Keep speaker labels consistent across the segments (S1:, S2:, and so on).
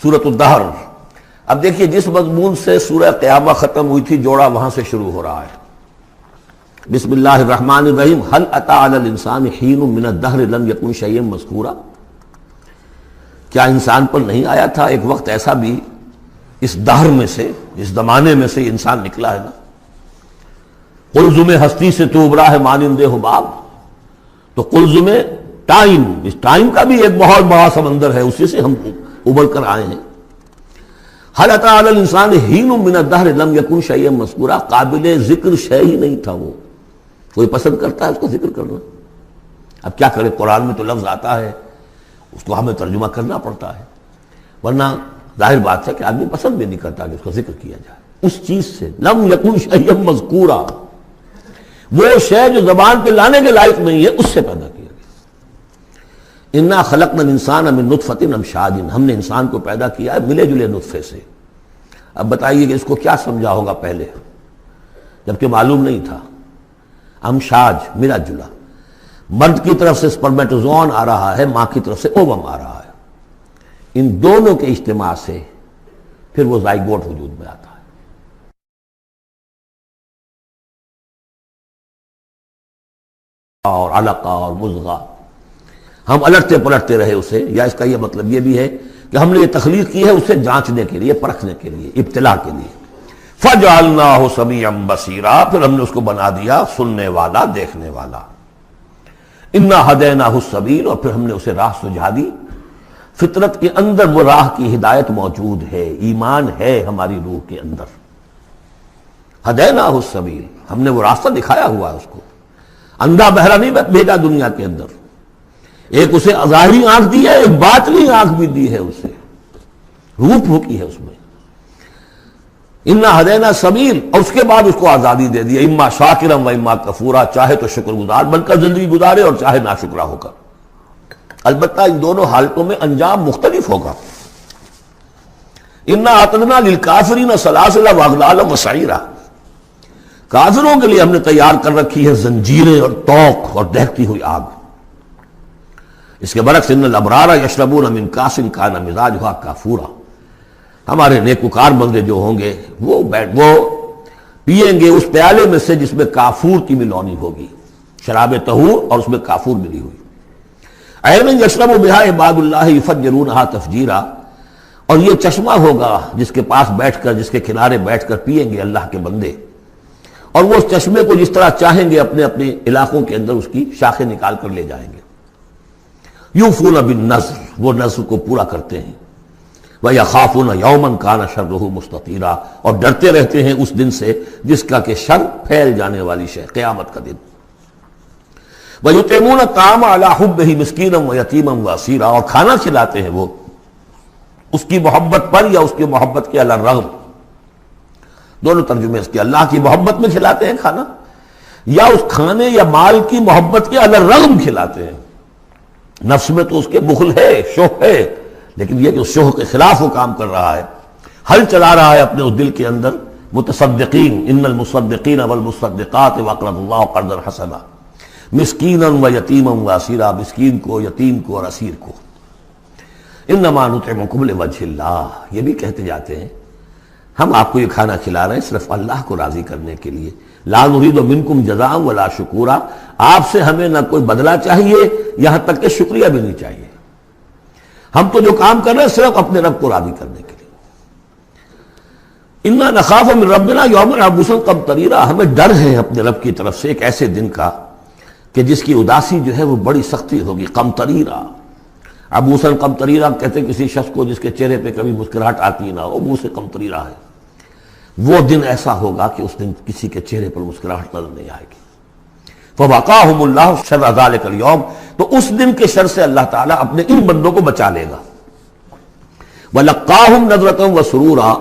S1: سورۃ الدہر۔ اب دیکھیے جس مضمون سے سورہ قیامہ ختم ہوئی تھی جوڑا وہاں سے شروع ہو رہا ہے۔ بسم اللہ الرحمن الرحیم، هل اتى على الانسان حین من الدہر لم یکن شیئا مذکورا۔ کیا انسان پر نہیں آیا تھا ایک وقت ایسا بھی، اس دہر میں سے، اس زمانے میں سے انسان نکلا ہے نا۔ قلزم ہستی سے تو ابرا ہے مانند حباب، تو قلزم ٹائم، اس ٹائم کا بھی ایک بہت بڑا سمندر ہے، اسی سے ہم ابھر کر آئے ہیں۔ هل اتى على الانسان حین من الدہر لم یکن شیئا مذکورا، قابل ذکر شے ہی نہیں تھا وہ۔ کوئی پسند کرتا ہے اس کو ذکر کرنا؟ اب کیا کرے، قرآن میں تو لفظ آتا ہے، اس کو ہمیں ترجمہ کرنا پڑتا ہے، ورنہ ظاہر بات ہے کہ آدمی پسند بھی نہیں کرتا کہ اس کا ذکر کیا جائے۔ اس چیز سے لم یکن شیئا مذکورا، وہ شے جو زبان پہ لانے کے لائق نہیں ہے، اس سے پیدا کیا گیا۔ انا خلقنا الانسان من نطفۃ امشاج، ہم نے انسان کو پیدا کیا ہے ملے جلے نطفے سے۔ اب بتائیے کہ اس کو کیا سمجھا ہوگا پہلے، جبکہ معلوم نہیں تھا۔ امشاج ملا جلا، مرد کی طرف سے سپرمیٹوزوان آ رہا ہے، ماں کی طرف سے اووم آ رہا ہے، ان دونوں کے اجتماع سے پھر وہ زائگوٹ وجود میں آتا ہے۔ اور علقہ اور مضغہ، ہم الٹتے پلٹتے رہے اسے، یا اس کا یہ مطلب یہ بھی ہے کہ ہم نے یہ تخلیق کی ہے اسے جانچنے کے لیے، پرکھنے کے لیے، ابتلا کے لیے۔ فَجَعَلْنَاهُ سَمِيعًا بَصِيرًا، پھر ہم نے اس کو بنا دیا سننے والا، دیکھنے والا۔ اِنَّا هَدَيْنَاهُ السَّبِيلَ، اور پھر ہم نے اسے راہ سجھا دی۔ فطرت کے اندر وہ راہ کی ہدایت موجود ہے، ایمان ہے ہماری روح کے اندر۔ هَدَيْنَاهُ السَّبِيلَ، ہم نے وہ راستہ دکھایا ہوا ہے اس کو، اندھا بہرا نہیں بھیجا دنیا کے اندر۔ ایک اسے ظاہری آنکھ دی ہے، ایک باطنی آنکھ بھی دی ہے اسے، روح پھونکی ہے اس میں۔ انا ہدینا سبیل، اور اس کے بعد اس کو آزادی دے دی، اما شاکرا و اما کفورا، چاہے تو شکر گزار بن کر زندگی گزارے اور چاہے ناشکرا ہو کر۔ البتہ ان دونوں حالتوں میں انجام مختلف ہوگا۔ انا اعتدنا للکافرین سلاسل واغلالا وسعیرا، کافروں کے لیے ہم نے تیار کر رکھی ہے زنجیریں اور طوق اور دہتی ہوئی آگ۔ اس کے برعکس ان الابرار یشربون من کاس کان مزاجها کافورا، ہمارے نیکوکار بندے جو ہوں گے وہ پیئیں گے اس پیالے میں سے جس میں کافور کی ملونی ہوگی، شراب طہور اور اس میں کافور ملی ہوئی۔ عین یشرب بها عباد اللہ یفجرونها تفجیرا، اور یہ چشمہ ہوگا جس کے پاس بیٹھ کر، جس کے کنارے بیٹھ کر پیئیں گے اللہ کے بندے، اور وہ اس چشمے کو جس طرح چاہیں گے اپنے اپنے علاقوں کے اندر اس کی شاخیں نکال کر لے جائیں گے۔ یوفون بالنذر، وہ نذر کو پورا کرتے ہیں۔ وَيَخَافُونَ يَوْمًا كَانَ شَرُّهُ مُسْتَطِيرًا، اور ڈرتے رہتے ہیں اس دن سے جس کا کہ شر پھیل جانے والی شے، قیامت کا دن۔ وَيُطْعِمُونَ الطَّعَامَ عَلَىٰ حُبِّهِ مِسْكِينًا وَيَتِيمًا وَأَسِيرًا، اور کھانا کھلاتے ہیں وہ اس کی محبت پر یا اس کی محبت کے علی الرغم، دونوں ترجمے اس کے، اللہ کی محبت میں کھلاتے ہیں کھانا، یا اس کھانے یا مال کی محبت کے علی الرغم کھلاتے ہیں۔ نفس میں تو اس کے بخل ہے، شوق ہے، لیکن یہ کہ اس شوق کے خلاف وہ کام کر رہا ہے، حل چلا رہا ہے اپنے اس دل کے اندر۔ متصدقین، ان المصدقین والمصدقات وقرضوا اللہ قرضا حسنا، مسکینا ویتیما واسیرا، مسکین کو، یتیم کو اور اسیر کو۔ انما نطعمکم لوجہ اللہ، یہ بھی کہتے جاتے ہیں ہم آپ کو یہ کھانا کھلا رہے ہیں صرف اللہ کو راضی کرنے کے لیے۔ لا نرید منکم جزاء ولا شکورا، آپ سے ہمیں نہ کوئی بدلہ چاہیے، یہاں تک کہ شکریہ بھی نہیں چاہیے۔ ہم تو جو کام کر رہے ہیں صرف اپنے رب کو راضی کرنے کے لیے۔ انا نخاف من ربنا یوما عبوسا قمطریرا، ہمیں ڈر ہے اپنے رب کی طرف سے ایک ایسے دن کا کہ جس کی اداسی جو ہے وہ بڑی سختی ہوگی۔ قمطریرا، عبوسا قمطریرا کہتے ہیں کسی شخص کو جس کے چہرے پہ کبھی مسکراہٹ آتی نہ ہو، منہ سے قمطریرا ہے۔ وہ دن ایسا ہوگا کہ اس دن کسی کے چہرے پر مسکراہٹ نظر نہیں آئے گی۔ فَوَقَاهُمُ اللَّهُ شَرَّ ذَلِكَ الْيَوْمِ، تو اس دن کے شر سے اللہ تعالیٰ اپنے ان بندوں کو بچا لے گا۔ وَلَقَّاهُمْ نَضْرَةً وَسُرُورًا،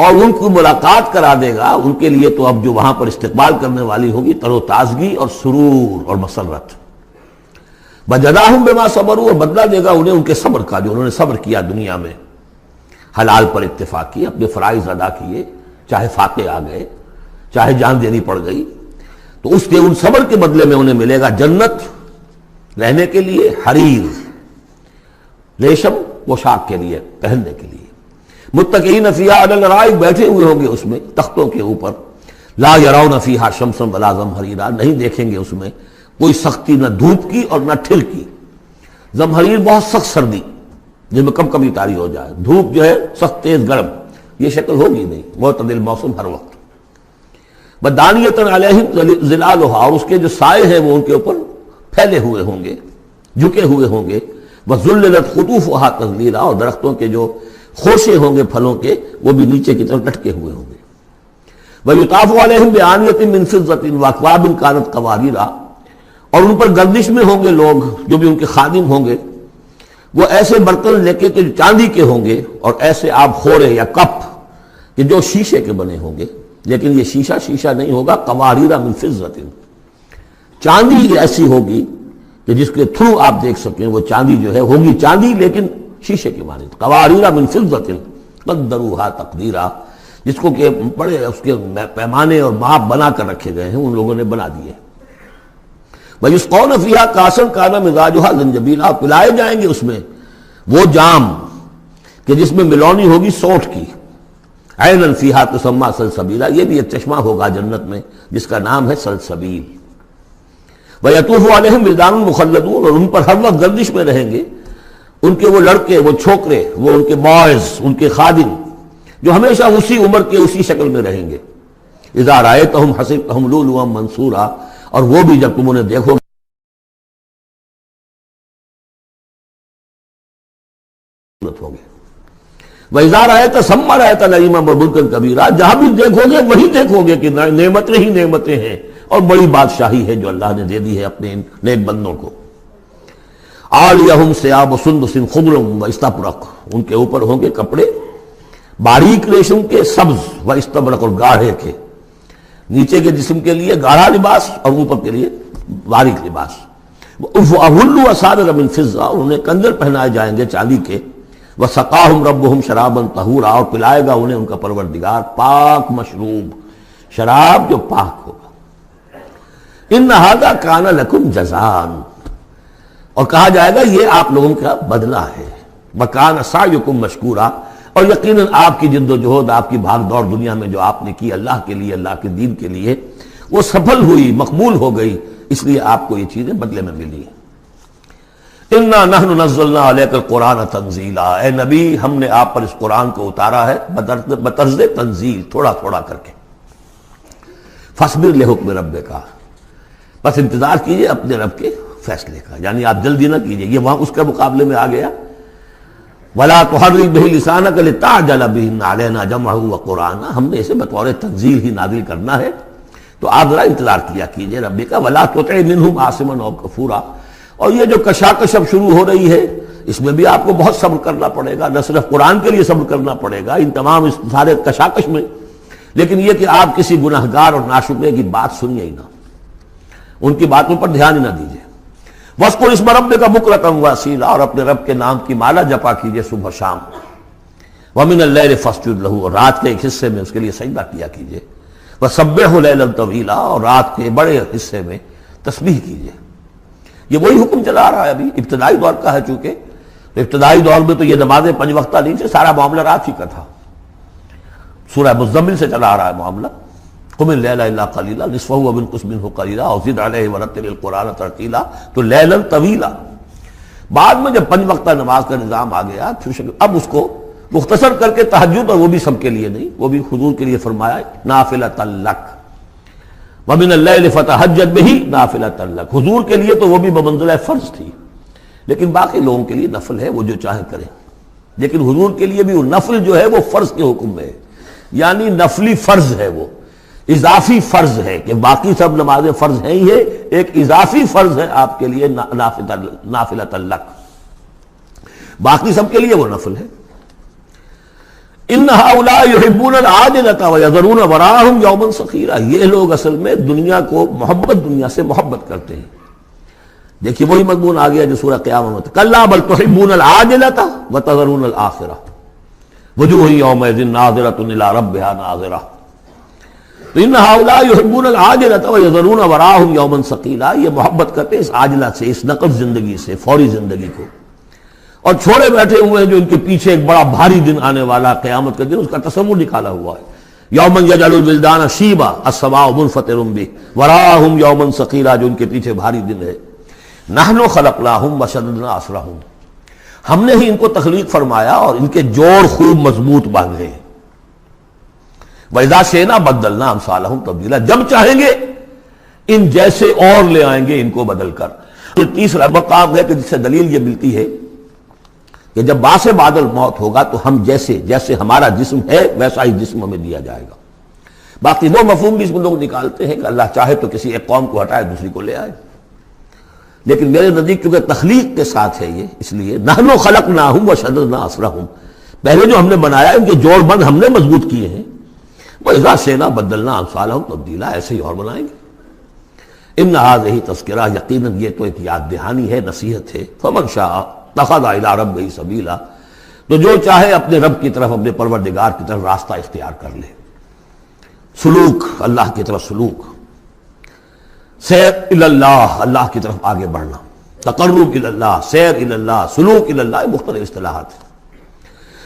S1: اور ان کو ملاقات کرا دے گا، ان کے لیے تو اب جو وہاں پر استقبال کرنے والی ہوگی تر و تازگی اور سرور اور مسرت۔ وَجَزَاهُمْ بِمَا صَبَرُوا، اور بدلہ دے گا انہیں ان کے صبر کا، جو انہوں نے صبر کیا دنیا میں، حلال پر اتفاق کی، اپنے فرائض ادا کیے، چاہے فاقے آ گئے، چاہے جان دینی پڑ گئی، تو اس کے ان صبر کے بدلے میں انہیں ملے گا جنت رہنے کے لیے، حریر ریشم پوشاک کے لیے، پہننے کے لیے. متکئین فیہا علی الارائک، بیٹھے ہوئے ہوں گے اس میں تختوں کے اوپر. لا یرون فیہا شمسا ولا زمہریرا، نہیں دیکھیں گے اس میں کوئی سختی نہ دھوپ کی اور نہ ٹھل کی. زمہریر بہت سخت سردی جس میں کم کبھی طاری ہو جائے، دھوپ جو ہے سخت تیز گرم، یہ شکل ہوگی نہیں، معتدل موسم ہر وقت. بدانیۃ علیہم ظلالھا، اور اس کے جو سائے ہیں وہ ان کے اوپر پھیلے ہوئے ہوں گے، جھکے ہوئے ہوں گے. وذللت قطوفھا تذلیلا، اور درختوں کے جو خوشے ہوں گے پھلوں کے وہ بھی نیچے کی طرف لٹکے ہوئے ہوں گے. ویطاف علیہم بآنیۃ من فضۃ واکواب کانت قواریرا، اور ان پر گردش میں ہوں گے لوگ جو بھی ان کے خادم ہوں گے، وہ ایسے برتن لے کے جو چاندی کے ہوں گے، اور ایسے آب خورے یا کپ کہ جو شیشے کے بنے ہوں گے، لیکن یہ شیشہ نہیں ہوگا. قواریرا من فضۃ، چاندی ایسی ہوگی کہ جس کے تھرو آپ دیکھ سکیں وہ چاندی جو ہے ہوگی چاندی لیکن شیشے کی مانند. قواریرا من فضۃ قدروھا تقدیرا، جس کو کہ بڑے اس کے پیمانے اور ماپ بنا کر رکھے گئے ہیں، ان لوگوں نے بنا دیے. وَيُسْقَوْنَ فِيهَا كَأْسًا كَانَ مِزَاجُهَا زَنْجَبِيلًا، پلائے جائیں گے اس میں وہ جام کہ جس میں ملونی ہوگی سونٹھ کی. عَيْنًا فِيهَا تُسَمَّىٰ سَلْسَبِيلًا، یہ بھی ایک چشمہ ہوگا جنت میں جس کا نام ہے سلسبیل. وَيَطُوفُ عَلَيْهِمْ وِلْدَانٌ مُخَلَّدُونَ، اور ان پر ہر وقت گردش میں رہیں گے ان کے وہ لڑکے، وہ چھوکرے، وہ ان کے بوائز، ان کے خادم جو ہمیشہ اسی عمر کے اسی شکل میں رہیں گے. اذا رأيتهم حسبتهم لؤلؤا منثورا، اور وہ بھی جب تم انہیں دیکھو ہوں گے. وَإِذَا رَأَيْتَ ثَمَّ رَأَيْتَ نَعِيمًا وَمُلْكًا كَبِيرًا، جہاں بھی دیکھو گے وہی دیکھو گے کہ نعمتیں ہی نعمتیں ہیں اور بڑی بادشاہی ہے جو اللہ نے دے دی ہے اپنے نیک بندوں کو. عَالِيَهُمْ ثِيَابُ سُنْدُسٍ خُضْرٌ وَإِسْتَبْرَقٌ، ان کے اوپر ہوں گے کپڑے باریک ریشم کے، سبز و استبرق، اور گاڑھے کے. نیچے کے جسم کے لیے گاڑھا لباس اور اوپر کے لیے باریک لباس. وَأَحُلُّوا أَسَاوِرَ مِن فِضَّةٍ، انہیں کنگن پہنائے جائیں گے چاندی کے. وَسَقَاهُمْ رَبُّهُمْ شَرَابًا طَهُورًا، اور پلائے گا انہیں ان کا پروردگار پاک مشروب، شراب جو پاک ہوگا. إِنَّ هَذَا كَانَ لَكُمْ جَزَاءً، اور کہا جائے گا یہ آپ لوگوں کا بدلہ ہے. وَكَانَ سَعْيُكُمْ مَشْكُورًا، اور یقیناً آپ کی جد و جہد، آپ کی بھاگ دوڑ دنیا میں جو آپ نے کی اللہ کے لیے، اللہ کے دین کے لیے، وہ سفل ہوئی، مقبول ہو گئی، اس لیے آپ کو یہ چیزیں بدلے میں ملی. اِنَّا نَحْنُ نَزَّلْنَا عَلَيْكَ الْقُرْآنَ تَنزِيلًا، اے نبی ہم نے آپ پر اس قرآن کو اتارا ہے بطرز تنزیل، تھوڑا تھوڑا کر کے. فَاصْبِرْ لِحُكْمِ رَبِّكَ، بس انتظار کیجئے اپنے رب کے فیصلے کا، یعنی آپ جلدی نہ کیجئے. یہ وہاں اس کے مقابلے میں آ گیا وَلَا تُحَرِّكْ بِهِ لِسَانَكَ لِتَعْجَلَ بِهِ إِنَّ عَلَيْنَا جَمْعَهُ وَقُرْآنَهُ، ہم نے اسے بطور تنزیل ہی نازل کرنا ہے، تو آپ ذرا انتظار کیا کیجئے رب کا. وَلَا تُطِعْ مِنْهُمْ عَاصِمًا أَوْ كَفُورًا، اور یہ جو کشاکش اب شروع ہو رہی ہے اس میں بھی آپ کو بہت صبر کرنا پڑے گا، نہ صرف قرآن کے لیے صبر کرنا پڑے گا ان تمام اس سارے کشاکش میں، لیکن یہ کہ آپ کسی گناہگار اور ناشکرے کی بات سنیے ہی نہ، ان کی باتوں پر دھیان ہی نہ دیجیے. وَاذْكُرِ اسْمَ رَبِّكَ بُكْرَةً وَأَصِيلًا، اور اپنے رب کے نام کی مالا جپا کیجیے صبح شام. وَمِنَ اللَّيْلِ فَاسْجُدْ لَهُ، اور رات کے ایک حصے میں اس کے لیے سجدہ کیا کیجیے. وَسَبِّحْهُ لَيْلًا طَوِيلًا، اور رات کے بڑے حصے میں تسبیح کیجیے. یہ وہی حکم چلا رہا ہے ابھی، ابتدائی دور کا ہے چونکہ، تو ابتدائی دور میں تو یہ نمازیں 5 وقتہ نہیں تھے، سارا معاملہ رات ہی کا تھا. سورہ مزمل سے چلا آ رہا ہے معاملہ. قم اللیل الا قلیلا نصفہ وانقص منہ قلیلا او زد علیہ ورتل القرآن ترتیلا، تو لیلا طویلا. بعد میں جب 5 وقتہ نماز کا نظام آ گیا اب اس کو مختصر کر کے تہجد، اور وہ بھی سب کے لیے نہیں، وہ بھی حضور کے لیے فرمایا نافلۃ لک. ومن اللیل فتہجد بہ نافلۃ لک، حضور کے لیے تو وہ بھی بمنزلہ فرض تھی، لیکن باقی لوگوں کے لیے نفل ہے، وہ جو چاہے کریں. لیکن حضور کے لیے بھی وہ نفل جو ہے وہ فرض کے حکم میں ہے، یعنی نفلی فرض ہے، وہ اضافی فرض ہے کہ باقی سب نمازیں فرض ہیں ہی ہے، ایک اضافی فرض ہے آپ کے لیے نافلۃ لک، باقی سب کے لیے وہ نفل ہے. ان هؤلاء يحبون العاجلة ويذرون وراءهم يوما ثقيلا، یہ لوگ اصل میں دنیا کو دنیا سے محبت کرتے ہیں. دیکھیے وہی مضمون آ گیا جو سورہ قیامہ میں، کلا بل تحبون العاجلة وتذرون الآخرة وجوہ یومئذ ناظرة إلى ربها ناظرة. تو ان هؤلاء يحبون العاجلة ويذرون وراءهم يوما ثقيلا، یہ محبت کرتے ہیں اس عاجلہ سے، اس نقد زندگی سے، فوری زندگی کو، اور چھوڑے بیٹھے ہوئے ہیں جو ان کے پیچھے ایک بڑا بھاری دن آنے والا قیامت کا دن، اس کا تصور نکالا ہوا ہے. یومن یجعل الولدان شیبا السماء منفطر بہ وراءہم یومن ثقیلا، جو ان کے پیچھے بھاری دن ہے. نحن خلقناہم وشددنا اسرہم، ہم نے ہی ان کو تخلیق فرمایا اور ان کے جوڑ خوب مضبوط باندھے ہیں. وَإِذَا شِئْنَا بَدَّلْنَا أَمْثَالَهُمْ تبدیلا، جب چاہیں گے ان جیسے اور لے آئیں گے ان کو بدل کر. یہ تیسرا مقام ہے کہ جس سے دلیل یہ ملتی ہے کہ جب باعث بعد الموت ہوگا تو ہم جیسے ہمارا جسم ہے ویسا ہی جسم ہمیں دیا جائے گا. باقی دو مفہوم بھی اس میں لوگ نکالتے ہیں کہ اللہ چاہے تو کسی ایک قوم کو ہٹائے دوسری کو لے آئے، لیکن میرے نزدیک چونکہ تخلیق کے ساتھ ہے یہ، اس لیے نحن خلقناہم وشددنا اسرہم، پہلے جو ہم نے بنایا ان کے جوڑ بند ہم نے مضبوط کیے ہیں. وَإِذَا شِئْنَا بَدَّلْنَا أَمْثَالَهُمْ تَبْدِيلًا، ایسے ہی اور بنائیں گے. ان هذه تذکرہ، یقیناً یہ تو ایک یاد دہانی ہے، نصیحت ہے. فمن شاء اتخذ الى ربه سبیلا، تو جو چاہے اپنے رب کی طرف، اپنے پروردگار کی طرف راستہ اختیار کر لے. سلوک، اللہ کی طرف سلوک، سیر الی اللہ، اللہ کی طرف آگے بڑھنا، تقرب الی اللہ، سیر الی اللہ، سلوک الی اللہ، مختلف اصطلاحات ہیں.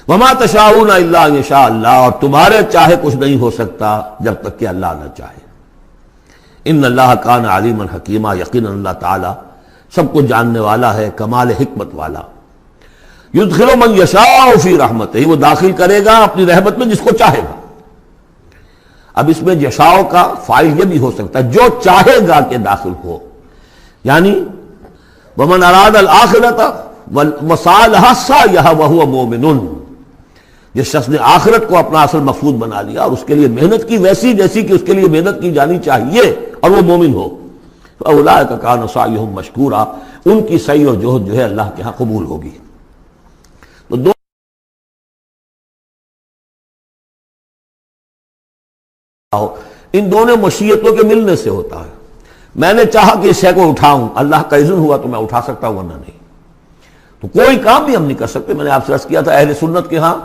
S1: وما تشاءون الا ان یشاء اللہ، اور تمہارے چاہے کچھ نہیں ہو سکتا جب تک کہ اللہ نہ چاہے. ان اللہ کان علیما حکیما، یقینا اللہ تعالی سب کو جاننے والا ہے، کمال حکمت والا. یدخل من یشاء فی رحمتہ، وہ داخل کرے گا اپنی رحمت میں جس کو چاہے گا. اب اس میں یشاء کا فاعل یہ بھی ہو سکتا ہے جو چاہے گا کہ داخل ہو، یعنی ومن اراد الآخرۃ وسعى لها سعیها وهو مؤمن، جس شخص نے آخرت کو اپنا اصل مقصود بنا لیا اور اس کے لیے محنت کی ویسی جیسی کہ اس کے لیے محنت کی جانی چاہیے اور وہ مومن ہو، فاولئک کان سعیهم مشکورا، ان کی سعی اور جہد جو ہے اللہ کے ہاں قبول ہوگی. تو دو ان دونوں مشیتوں کے ملنے سے ہوتا ہے. میں نے چاہا کہ اس شے کو اٹھاؤں، اللہ کا اذن ہوا تو میں اٹھا سکتا ہوں، ورنہ نہیں. تو کوئی کام بھی ہم نہیں کر سکتے. میں نے آپ سے عرض کیا تھا اہل سنت کے ہاں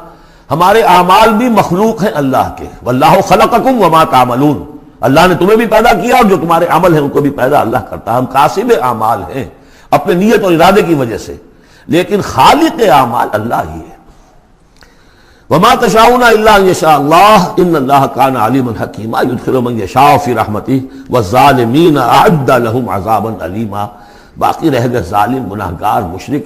S1: ہمارے اعمال بھی مخلوق ہیں اللہ کے. واللہ خلقکم وما تعملون، اللہ نے تمہیں بھی پیدا کیا اور جو تمہارے عمل ہیں ان کو بھی پیدا اللہ کرتا. ہم کاسب اعمال ہیں اپنے نیت اور ارادے کی وجہ سے، لیکن خالق اعمال اللہ ہی ہے. وما تشاءون الا ان یشاء اللہ ان اللہ کان علیما حکیما یدخل من یشاء فی رحمتہ والظالمین اعد لهم عذابا علیما. باقی رہ گئے ظالم، گناہگار، مشرک،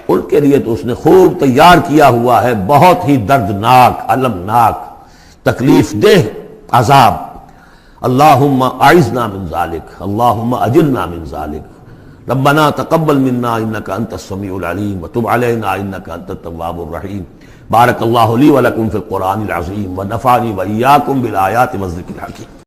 S1: ان کے لیے تو اس نے خوب تیار کیا ہوا ہے بہت ہی دردناک، المناک، تکلیف دہ عذاب. اللہم اعذنا من ذالک، اللہم اجرنا من ذالک. ربنا تقبل منا انک انت السمیع العلیم وتب علینا انک انت التواب الرحیم. بارک اللہ لی ولکم فی القرآن العظیم ونفعنی وإیاکم بالآیات والذکر الحکیم.